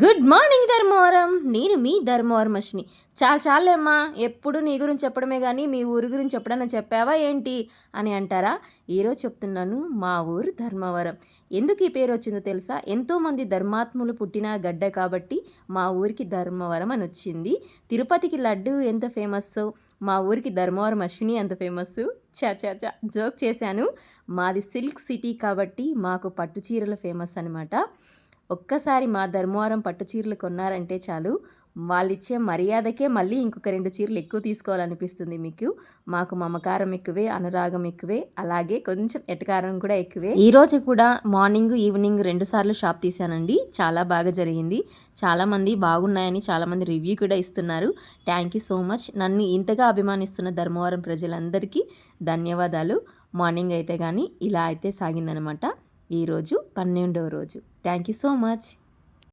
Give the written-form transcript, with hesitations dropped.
Good morning Dharmavaram. నేను మీ ధర్మవరమషిని. చాలేమ్మా, ఎప్పుడు నీ గురించి చెప్పడమే కానీ మీ ఊరి గురించి ఎప్పుడన్నా చెప్పావా ఏంటి అని అంటారా? ఈరోజు చెప్తున్నాను, మా ఊరు ధర్మవరం. ఎందుకు ఈ పేరు వచ్చిందో తెలుసా? ఎంతోమంది ధర్మాత్ములు పుట్టిన గడ్డ కాబట్టి మా ఊరికి ధర్మవరం అని వచ్చింది. తిరుపతికి లడ్డు ఎంత ఫేమస్సో మా ఊరికి ధర్మవరం అశ్విని అంత ఫేమస్. చా జోక్ చేశాను. మాది సిల్క్ సిటీ కాబట్టి మాకు పట్టు చీరలు ఫేమస్ అనమాట. ఒక్కసారి మా ధర్మవరం పట్టు చీరలు కొన్నారంటే చాలు, వాళ్ళిచ్చే మర్యాదకే మళ్ళీ ఇంకొక 2 చీరలు ఎక్కువ తీసుకోవాలనిపిస్తుంది మీకు. మాకు మమకారం ఎక్కువే, అనురాగం ఎక్కువే, అలాగే కొంచెం ఎటకారం కూడా ఎక్కువే. ఈరోజు కూడా మార్నింగ్ ఈవినింగ్ 2 సార్లు షాప్ తీశానండి. చాలా బాగా జరిగింది. చాలామంది బాగున్నాయని చాలామంది రివ్యూ కూడా ఇస్తున్నారు. Thank you so much. నన్ను ఇంతగా అభిమానిస్తున్న ధర్మవరం ప్రజలందరికీ ధన్యవాదాలు. మార్నింగ్ అయితే కానీ ఇలా అయితే సాగిందనమాట. ఈరోజు 12వ రోజు. Thank you so much.